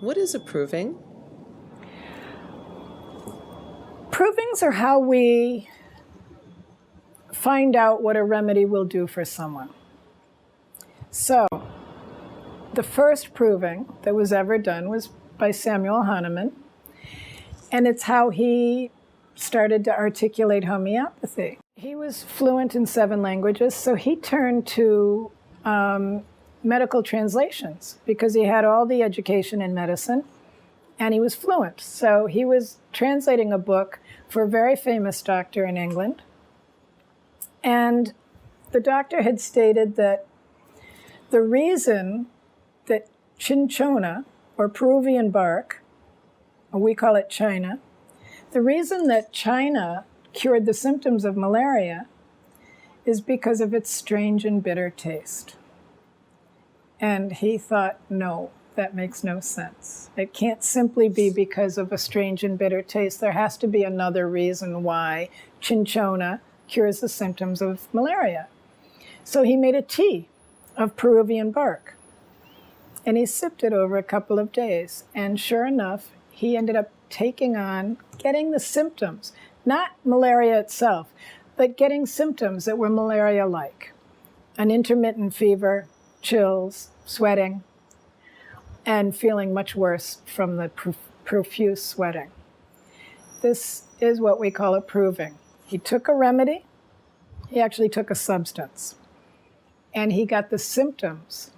What is a proving? Provings are how we find out what a remedy will do for someone. So, the first proving that was ever done was by Samuel Hahnemann, and it's how he started to articulate homeopathy. He was fluent in 7 languages, so he turned to medical translations because he had all the education in medicine and he was fluent. So he was translating a book for a very famous doctor in England. And the doctor had stated that the reason that cinchona, or Peruvian bark, or we call it China, the reason that China cured the symptoms of malaria is because of its strange and bitter taste. And he thought, no, that makes no sense. It can't simply be because of a strange and bitter taste. There has to be another reason why cinchona cures the symptoms of malaria. So he made a tea of Peruvian bark. And he sipped it over a couple of days. And sure enough, he ended up getting the symptoms, not malaria itself, but getting symptoms that were malaria-like. An intermittent fever, chills, sweating, and feeling much worse from the profuse sweating. This is what we call a proving. He took a remedy, he actually took a substance, and he got the symptoms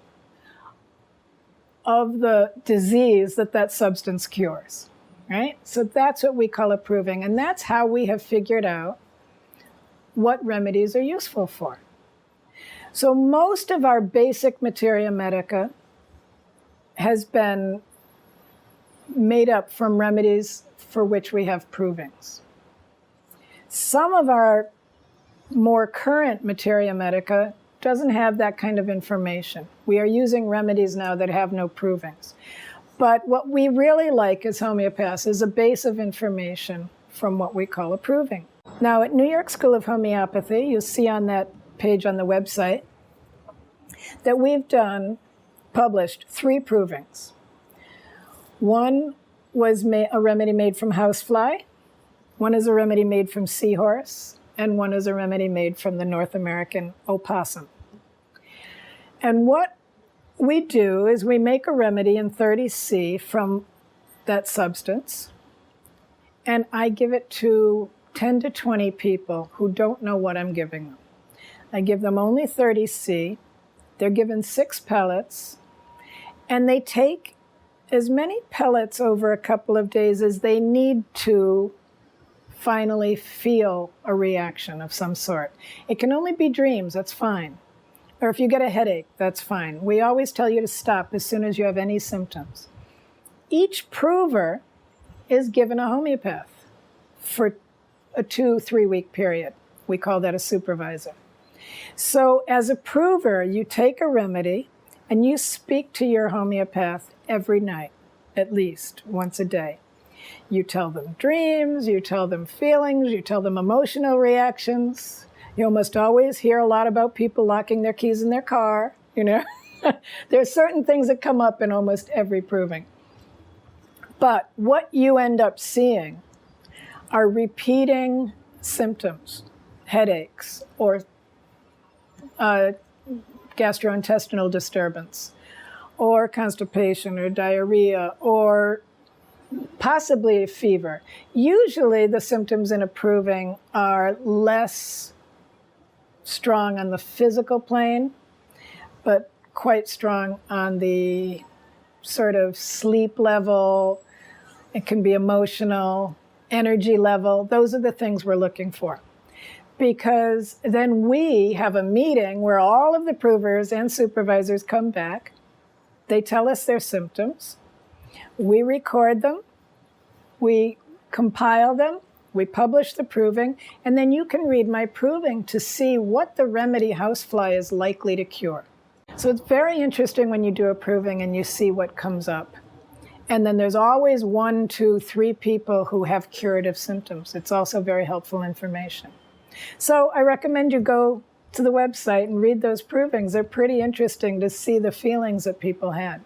of the disease that substance cures, right? So that's what we call a proving, and that's how we have figured out what remedies are useful for. So most of our basic materia medica has been made up from remedies for which we have provings. Some of our more current materia medica doesn't have that kind of information. We are using remedies now that have no provings. But what we really like as homeopaths is a base of information from what we call a proving. Now at New York School of Homeopathy, you'll see on that page on the website that we've published 3 provings. One was a remedy made from housefly, one is a remedy made from seahorse, and one is a remedy made from the North American opossum. And what we do is we make a remedy in 30C from that substance, and I give it to 10 to 20 people who don't know what I'm giving them. I give them only 30C. They're given 6 pellets, and they take as many pellets over a couple of days as they need to finally feel a reaction of some sort. It can only be dreams, that's fine. Or if you get a headache, that's fine. We always tell you to stop as soon as you have any symptoms. Each prover is given a homeopath for a 2-3 week period. We call that a supervisor. So as a prover, you take a remedy and you speak to your homeopath every night, at least once a day. You tell them dreams, you tell them feelings, you tell them emotional reactions. You almost always hear a lot about people locking their keys in their car, you know. There are certain things that come up in almost every proving. But what you end up seeing are repeating symptoms, headaches, or gastrointestinal disturbance, or constipation, or diarrhea, or possibly a fever. Usually the symptoms in a proving are less strong on the physical plane, but quite strong on the sort of sleep level. It can be emotional, energy level. Those are the things we're looking for. Because then we have a meeting where all of the provers and supervisors come back. They tell us their symptoms. We record them. We compile them. We publish the proving. And then you can read my proving to see what the remedy housefly is likely to cure. So it's very interesting when you do a proving and you see what comes up. And then there's always 1, 2, 3 people who have curative symptoms. It's also very helpful information. So I recommend you go to the website and read those provings. They're pretty interesting to see the feelings that people had.